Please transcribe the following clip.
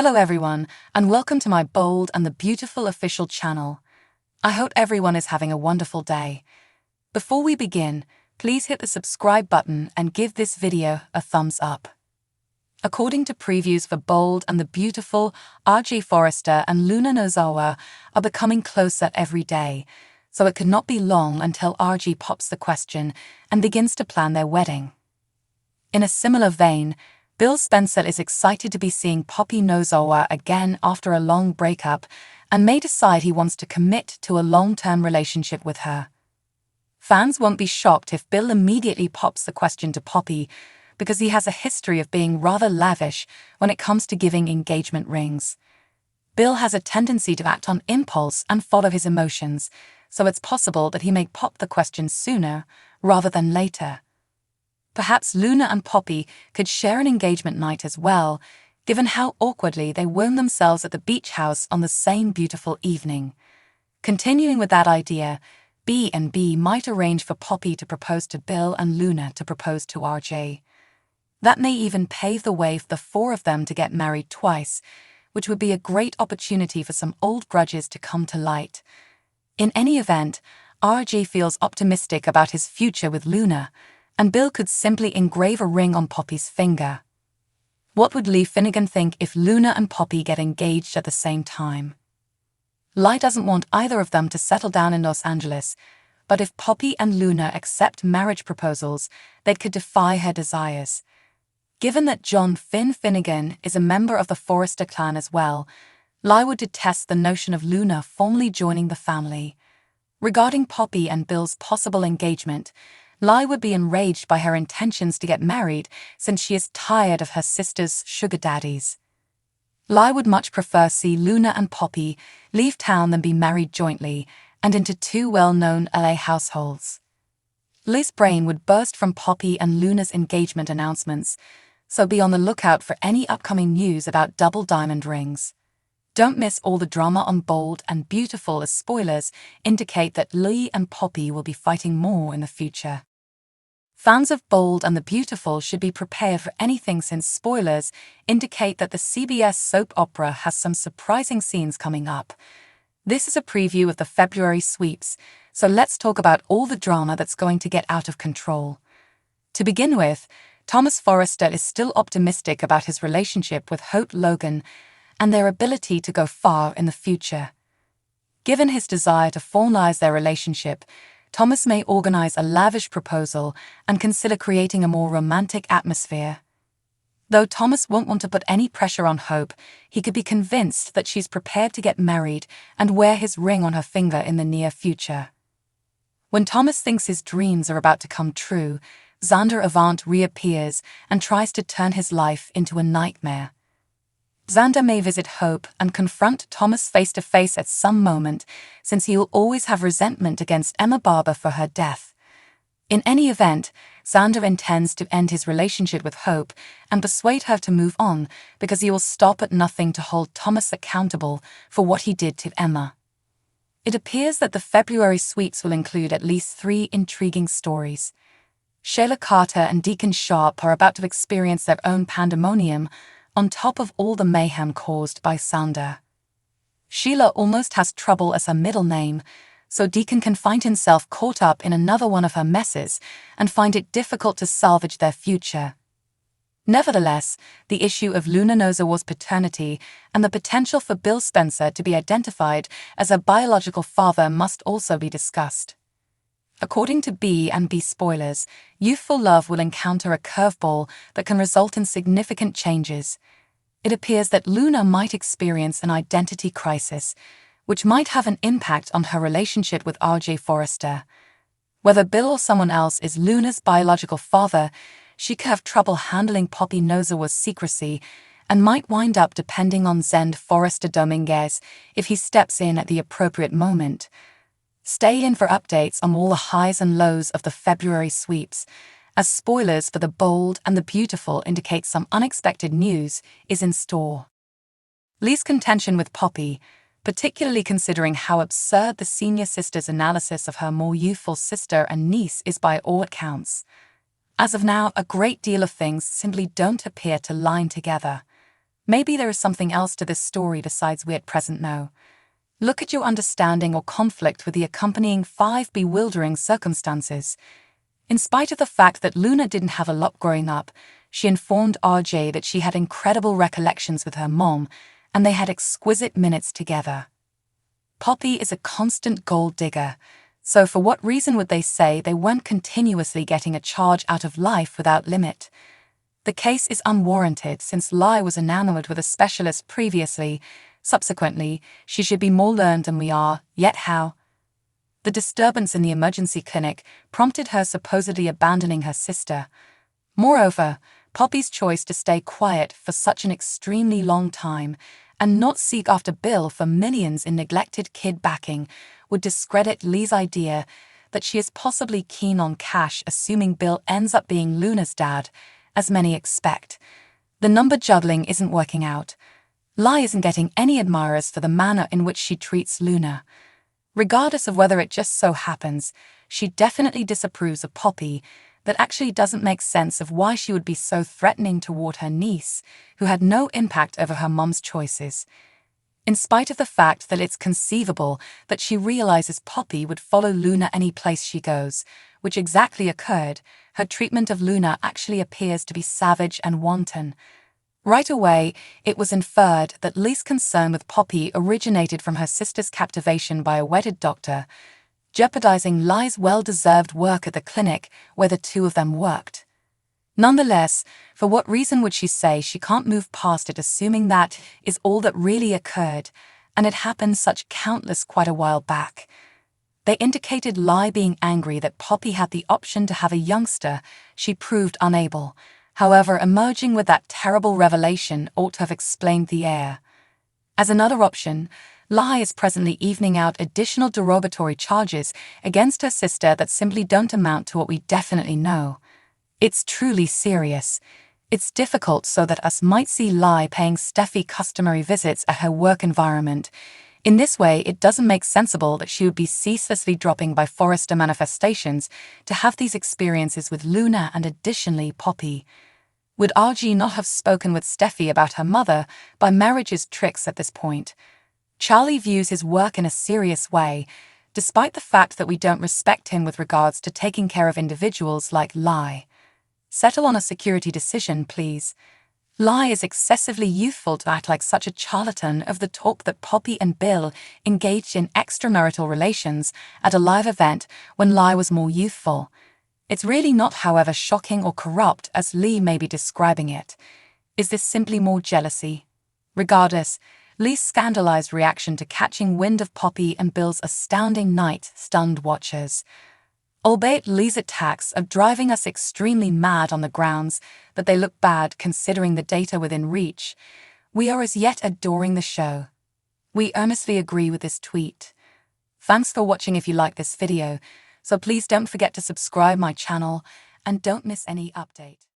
Hello everyone, and welcome to my Bold and the Beautiful official channel. I hope everyone is having a wonderful day. Before we begin, please hit the subscribe button and give this video a thumbs up. According to previews for Bold and the Beautiful, RJ Forrester and Luna Nozawa are becoming closer every day, so it could not be long until RJ pops the question and begins to plan their wedding. In a similar vein, Bill Spencer is excited to be seeing Poppy Nozawa again after a long breakup and may decide he wants to commit to a long-term relationship with her. Fans won't be shocked if Bill immediately pops the question to Poppy because he has a history of being rather lavish when it comes to giving engagement rings. Bill has a tendency to act on impulse and follow his emotions, so it's possible that he may pop the question sooner rather than later. Perhaps Luna and Poppy could share an engagement night as well, given how awkwardly they wound themselves at the beach house on the same beautiful evening. Continuing with that idea, B&B might arrange for Poppy to propose to Bill and Luna to propose to RJ. That may even pave the way for the four of them to get married twice, which would be a great opportunity for some old grudges to come to light. In any event, RJ feels optimistic about his future with Luna, and Bill could simply engrave a ring on Poppy's finger. What would Lee Finnegan think if Luna and Poppy get engaged at the same time? Lee doesn't want either of them to settle down in Los Angeles, but if Poppy and Luna accept marriage proposals, they could defy her desires. Given that John Finnegan is a member of the Forrester clan as well, Lee would detest the notion of Luna formally joining the family. Regarding Poppy and Bill's possible engagement, Lee would be enraged by her intentions to get married since she is tired of her sister's sugar daddies. Lee would much prefer see Luna and Poppy leave town than be married jointly and into two well-known LA households. Lee's brain would burst from Poppy and Luna's engagement announcements, so be on the lookout for any upcoming news about double diamond rings. Don't miss all the drama on Bold and Beautiful, as spoilers indicate that Lee and Poppy will be fighting more in the future. Fans of Bold and the Beautiful should be prepared for anything since spoilers indicate that the CBS soap opera has some surprising scenes coming up. This is a preview of the February sweeps, so let's talk about all the drama that's going to get out of control. To begin with, Thomas Forrester is still optimistic about his relationship with Hope Logan and their ability to go far in the future. Given his desire to formalize their relationship, Thomas may organize a lavish proposal and consider creating a more romantic atmosphere. Though Thomas won't want to put any pressure on Hope, he could be convinced that she's prepared to get married and wear his ring on her finger in the near future. When Thomas thinks his dreams are about to come true, Xander Avant reappears and tries to turn his life into a nightmare. Xander may visit Hope and confront Thomas face-to-face at some moment, since he will always have resentment against Emma Barber for her death. In any event, Xander intends to end his relationship with Hope and persuade her to move on because he will stop at nothing to hold Thomas accountable for what he did to Emma. It appears that the February sweeps will include at least 3 intriguing stories. Shayla Carter and Deacon Sharp are about to experience their own pandemonium on top of all the mayhem caused by Xander. Sheila almost has trouble as her middle name, so Deacon can find himself caught up in another one of her messes and find it difficult to salvage their future. Nevertheless, the issue of Luna Nozawa's paternity and the potential for Bill Spencer to be identified as her biological father must also be discussed. According to B&B spoilers, youthful love will encounter a curveball that can result in significant changes. It appears that Luna might experience an identity crisis, which might have an impact on her relationship with RJ Forrester. Whether Bill or someone else is Luna's biological father, she could have trouble handling Poppy Nozawa's secrecy and might wind up depending on Zend Forrester Dominguez if he steps in at the appropriate moment. Stay in for updates on all the highs and lows of the February sweeps, as spoilers for the Bold and the Beautiful indicate some unexpected news is in store. Lee's contention with Poppy, particularly considering how absurd the senior sister's analysis of her more youthful sister and niece is by all accounts. As of now, a great deal of things simply don't appear to line together. Maybe there is something else to this story besides we at present know. Look at your understanding or conflict with the accompanying 5 bewildering circumstances. In spite of the fact that Luna didn't have a lot growing up, she informed RJ that she had incredible recollections with her mom, and they had exquisite minutes together. Poppy is a constant gold digger, so for what reason would they say they weren't continuously getting a charge out of life without limit? The case is unwarranted since Lai was enamored with a specialist previously. Subsequently, she should be more learned than we are, yet how? The disturbance in the emergency clinic prompted her supposedly abandoning her sister. Moreover, Poppy's choice to stay quiet for such an extremely long time and not seek after Bill for millions in neglected kid backing would discredit Lee's idea that she is possibly keen on cash, assuming Bill ends up being Luna's dad, as many expect. The number juggling isn't working out. Lai isn't getting any admirers for the manner in which she treats Luna. Regardless of whether it just so happens, she definitely disapproves of Poppy. That actually doesn't make sense of why she would be so threatening toward her niece, who had no impact over her mom's choices. In spite of the fact that it's conceivable that she realizes Poppy would follow Luna any place she goes, which exactly occurred, her treatment of Luna actually appears to be savage and wanton. Right away, it was inferred that Lee's concern with Poppy originated from her sister's captivation by a wedded doctor, jeopardizing Lai's well-deserved work at the clinic where the two of them worked. Nonetheless, for what reason would she say she can't move past it, assuming that is all that really occurred, and it happened such countless quite a while back? They indicated Lai being angry that Poppy had the option to have a youngster. She proved unable. However, emerging with that terrible revelation ought to have explained the heir. As another option, Lai is presently evening out additional derogatory charges against her sister that simply don't amount to what we definitely know. It's truly serious. It's difficult so that us might see Lai paying Steffi customary visits at her work environment. In this way, it doesn't make sensible that she would be ceaselessly dropping by Forrester manifestations to have these experiences with Luna and additionally Poppy. Would RG not have spoken with Steffi about her mother by marriage's tricks at this point? Charlie views his work in a serious way, despite the fact that we don't respect him with regards to taking care of individuals like Lai. Settle on a security decision, please. Lai is excessively youthful to act like such a charlatan of the talk that Poppy and Bill engaged in extramarital relations at a live event when Lai was more youthful. It's really not, however, shocking or corrupt as Lee may be describing it. Is this simply more jealousy? Regardless, Lee's scandalized reaction to catching wind of Poppy and Bill's astounding night stunned watchers. Albeit Lee's attacks are driving us extremely mad on the grounds that they look bad considering the data within reach, we are as yet adoring the show. We earnestly agree with this tweet. Thanks for watching. If you like this video, so please don't forget to subscribe my channel and don't miss any update.